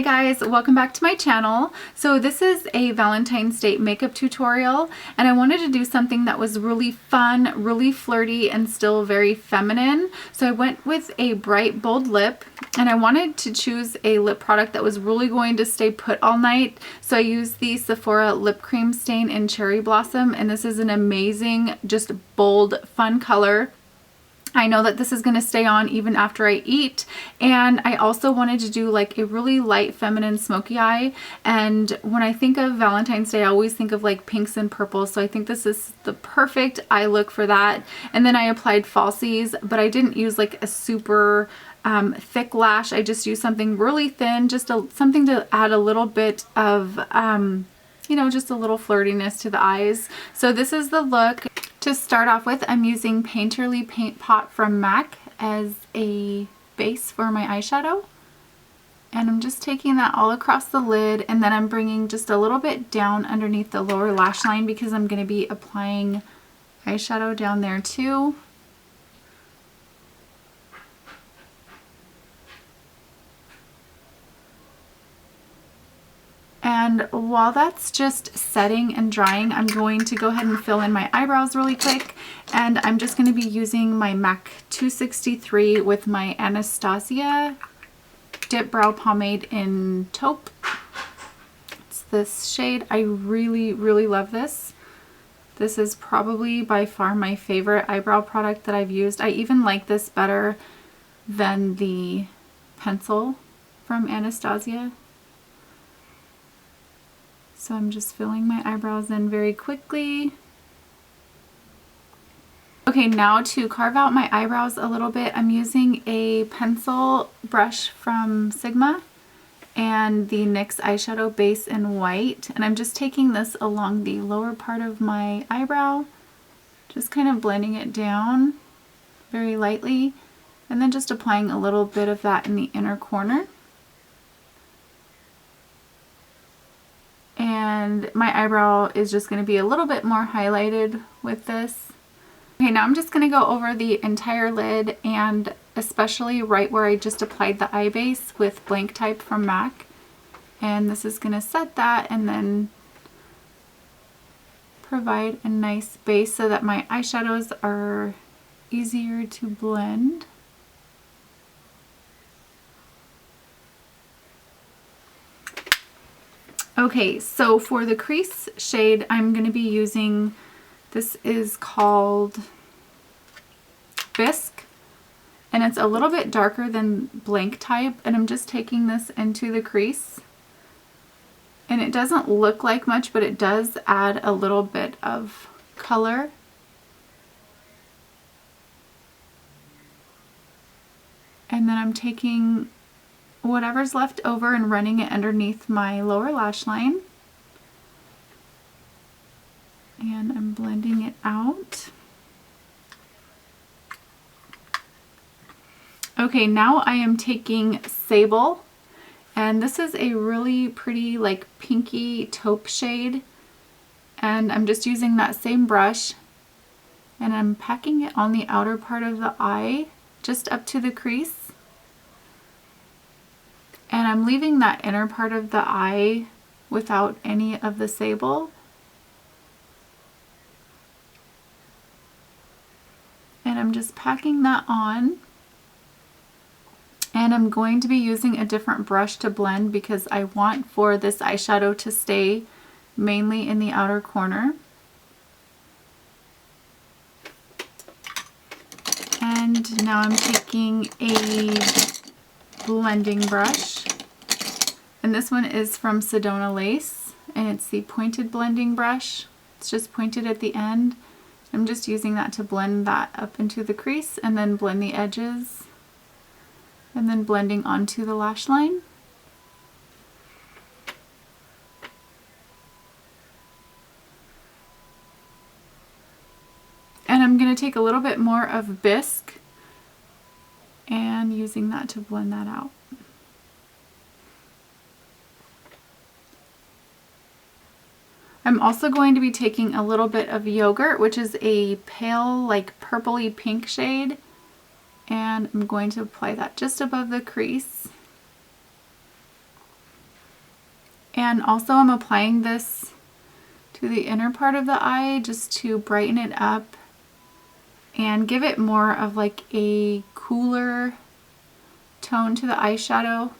Hey guys, welcome back to my channel. So this is a Valentine's Date makeup tutorial, and I wanted to do something that was really fun, really flirty, and still very feminine. So I went with a bright bold lip, and I wanted to choose a lip product that was really going to stay put all night. So I used the Sephora lip cream stain in Cherry Blossom, and this is an amazing, just bold, fun color. I know that this is going to stay on even after I eat, and I also wanted to do like a really light feminine smoky eye. And when I think of Valentine's Day, I always think of like pinks and purples, so I think this is the perfect eye look for that. And then I applied falsies, but I didn't use like a super thick lash. I just used something really thin, just something to add a little bit of you know, just a little flirtiness to the eyes. So this is the look. To start off with, I'm using Painterly Paint Pot from MAC as a base for my eyeshadow. And I'm just taking that all across the lid, and then I'm bringing just a little bit down underneath the lower lash line because I'm going to be applying eyeshadow down there too. And while that's just setting and drying, I'm going to go ahead and fill in my eyebrows really quick. And I'm just going to be using my MAC 263 with my Anastasia Dip Brow Pomade in Taupe. It's this shade. I really, really love this. This is probably by far my favorite eyebrow product that I've used. I even like this better than the pencil from Anastasia. So I'm just filling my eyebrows in very quickly. Okay, now to carve out my eyebrows a little bit, I'm using a pencil brush from Sigma and the NYX eyeshadow base in white. And I'm just taking this along the lower part of my eyebrow, just kind of blending it down very lightly, and then just applying a little bit of that in the inner corner. And my eyebrow is just going to be a little bit more highlighted with this. Okay, now I'm just going to go over the entire lid, and especially right where I just applied the eye base with Blanc Type from MAC. And this is going to set that and then provide a nice base so that my eyeshadows are easier to blend. Okay, so for the crease shade, I'm going to be using, this is called Bisque, and it's a little bit darker than Blanc Type, and I'm just taking this into the crease. And it doesn't look like much, but it does add a little bit of color. And then I'm taking whatever's left over and running it underneath my lower lash line. And I'm blending it out. Okay, now I am taking Sable, and this is a really pretty like pinky taupe shade, and I'm just using that same brush, and I'm packing it on the outer part of the eye just up to the crease. And I'm leaving that inner part of the eye without any of the Sable. And I'm just packing that on. And I'm going to be using a different brush to blend because I want for this eyeshadow to stay mainly in the outer corner. And now I'm taking a blending brush, and this one is from Sedona Lace, and it's the pointed blending brush. It's just pointed at the end. I'm just using that to blend that up into the crease and then blend the edges, and then blending onto the lash line. And I'm going to take a little bit more of Bisque and using that to blend that out. I'm also going to be taking a little bit of Yogurt, which is a pale like purpley pink shade, and I'm going to apply that just above the crease. And also I'm applying this to the inner part of the eye just to brighten it up and give it more of like a cooler tone to the eyeshadow.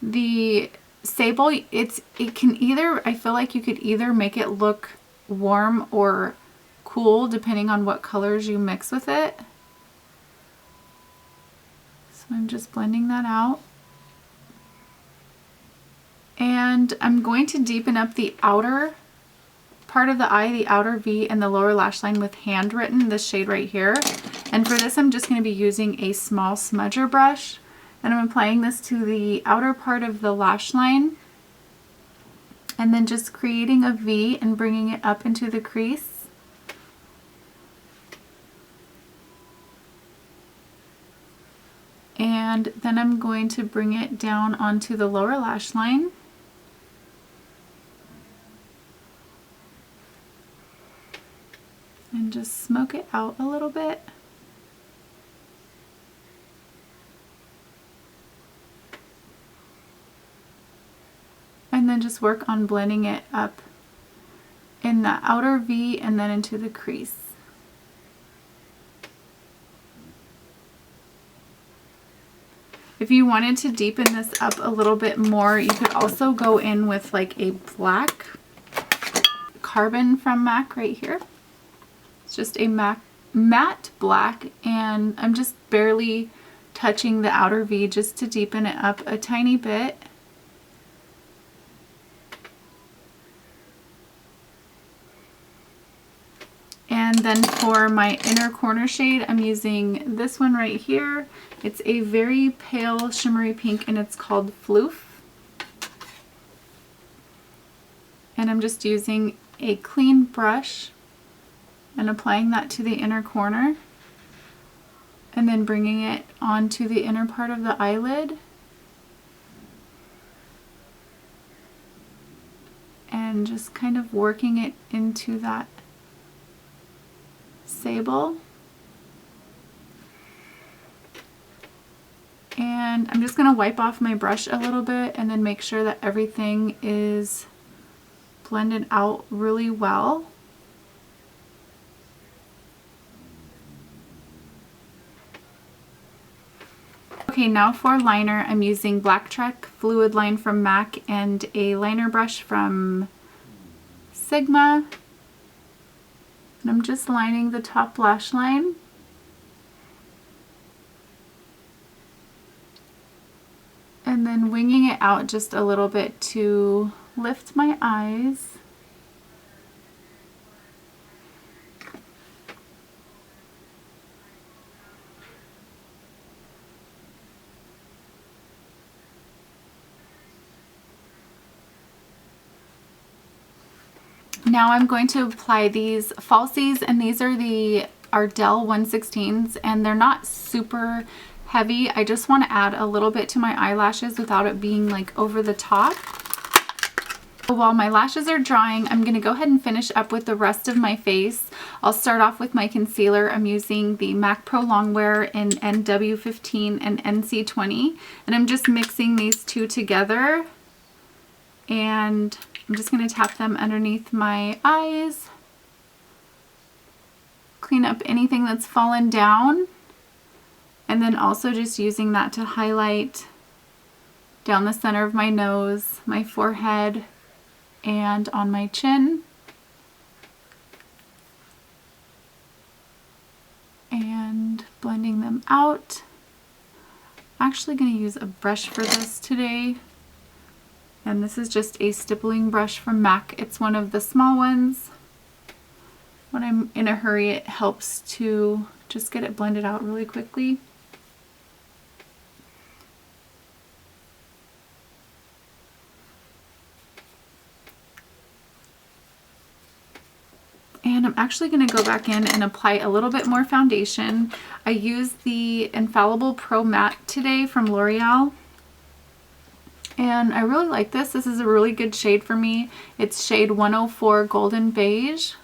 The Sable, it can either, I feel like you could either make it look warm or cool depending on what colors you mix with it. So I'm just blending that out. And I'm going to deepen up the outer part of the eye, the outer V and the lower lash line with Handwritten, this shade right here. And for this I'm just going to be using a small smudger brush, and I'm applying this to the outer part of the lash line and then just creating a V and bringing it up into the crease. And then I'm going to bring it down onto the lower lash line. And just smoke it out a little bit. And then just work on blending it up in the outer V and then into the crease. If you wanted to deepen this up a little bit more, you could also go in with like a black Carbon from MAC right here. It's just a matte black, and I'm just barely touching the outer V just to deepen it up a tiny bit. And then for my inner corner shade, I'm using this one right here. It's a very pale shimmery pink and it's called Phloof. And I'm just using a clean brush and applying that to the inner corner and then bringing it onto the inner part of the eyelid and just kind of working it into that Sable. And I'm just going to wipe off my brush a little bit and then make sure that everything is blended out really well. Okay, now for liner, I'm using Black Trek Fluid Line from MAC and a liner brush from Sigma. And I'm just lining the top lash line. And then winging it out just a little bit to lift my eyes. Now I'm going to apply these falsies, and these are the Ardell 116s, and they're not super heavy. I just want to add a little bit to my eyelashes without it being like over the top. While my lashes are drying, I'm going to go ahead and finish up with the rest of my face. I'll start off with my concealer. I'm using the MAC Pro Longwear in NW15 and NC20, and I'm just mixing these two together, and I'm just going to tap them underneath my eyes, clean up anything that's fallen down, and then also just using that to highlight down the center of my nose, my forehead, and on my chin. And blending them out. I'm actually going to use a brush for this today. And this is just a stippling brush from MAC. It's one of the small ones. When I'm in a hurry, it helps to just get it blended out really quickly. And I'm actually going to go back in and apply a little bit more foundation. I used the Infallible Pro Matte today from Loreal. And I really like this. This is a really good shade for me. It's shade 104 Golden Beige.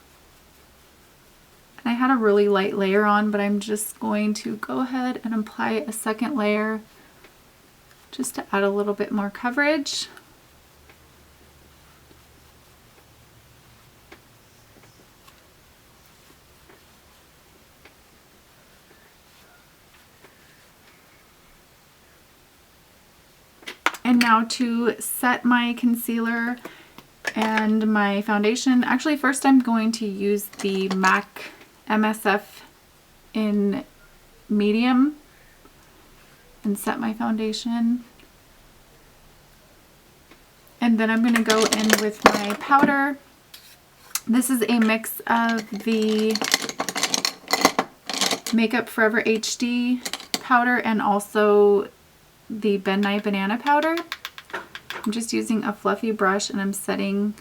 And I had a really light layer on, but I'm just going to go ahead and apply a second layer just to add a little bit more coverage. And now to set my concealer and my foundation. Actually, first I'm going to use the MAC MSF in medium and set my foundation. And then I'm going to go in with my powder. This is a mix of the Makeup Forever HD powder and also the Ben Nye Banana powder. I'm just using a fluffy brush and I'm setting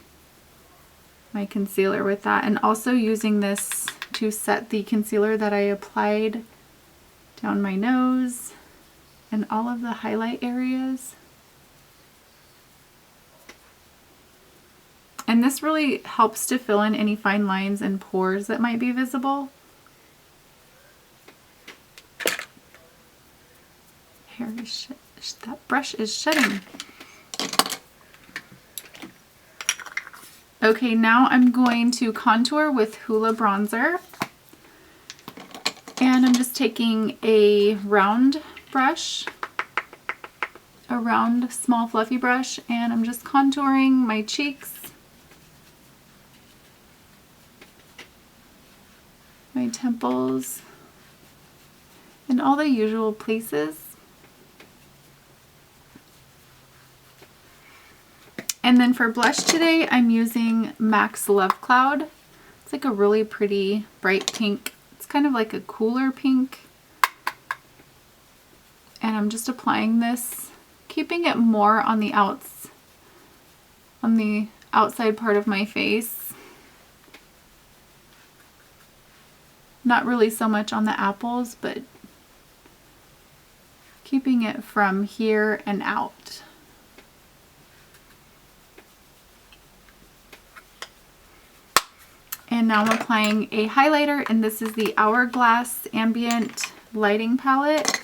my concealer with that, and also using this to set the concealer that I applied down my nose and all of the highlight areas. And this really helps to fill in any fine lines and pores that might be visible. Hair is that brush is shedding. Okay, now I'm going to contour with Hoola bronzer. And I'm just taking a round brush, a round small fluffy brush, and I'm just contouring my cheeks, my temples, and all the usual places. And then for blush today, I'm using MAC's Lovecloud. It's like a really pretty bright pink. It's kind of like a cooler pink. And I'm just applying this, keeping it more on the outside part of my face. Not really so much on the apples, but keeping it from here and out. And now I'm applying a highlighter, and this is the Hourglass Ambient Lighting Palette.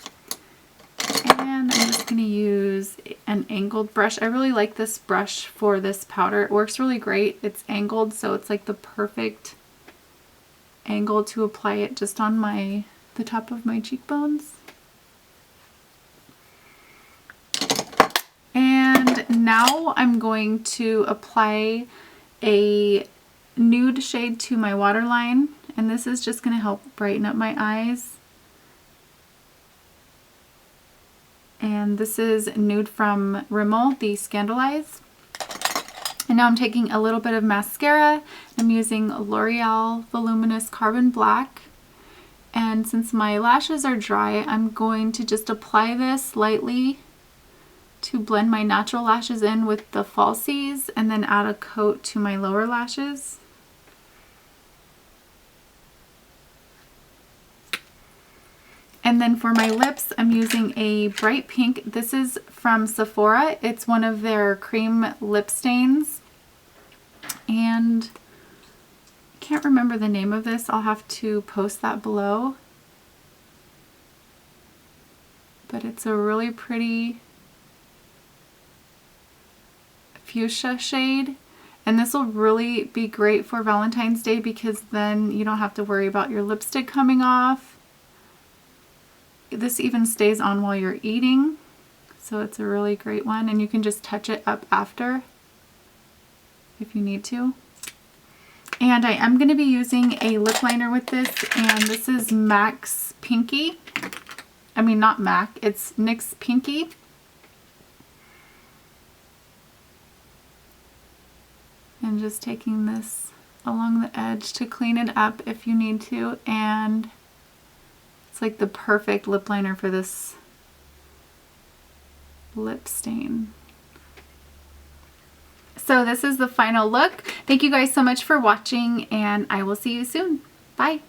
And I'm just going to use an angled brush. I really like this brush for this powder. It works really great. It's angled, so it's like the perfect angle to apply it just on the top of my cheekbones. And now I'm going to apply a nude shade to my waterline, and this is just going to help brighten up my eyes. And this is nude from Rimmel, the Scandalize. And now I'm taking a little bit of mascara. I'm using L'Oreal Voluminous Carbon Black. And since my lashes are dry, I'm going to just apply this lightly to blend my natural lashes in with the falsies, and then add a coat to my lower lashes. And then for my lips, I'm using a bright pink. This is from Sephora. It's one of their cream lip stains. And I can't remember the name of this. I'll have to post that below. But it's a really pretty fuchsia shade. And this will really be great for Valentine's Day because then you don't have to worry about your lipstick coming off. This even stays on while you're eating, so it's a really great one, and you can just touch it up after if you need to. And I am going to be using a lip liner with this, and this is Nyx Pinky. I mean, not MAC, it's Nyx Pinky. And just taking this along the edge to clean it up if you need to, and it's like the perfect lip liner for this lip stain. So this is the final look. Thank you guys so much for watching, and I will see you soon. Bye.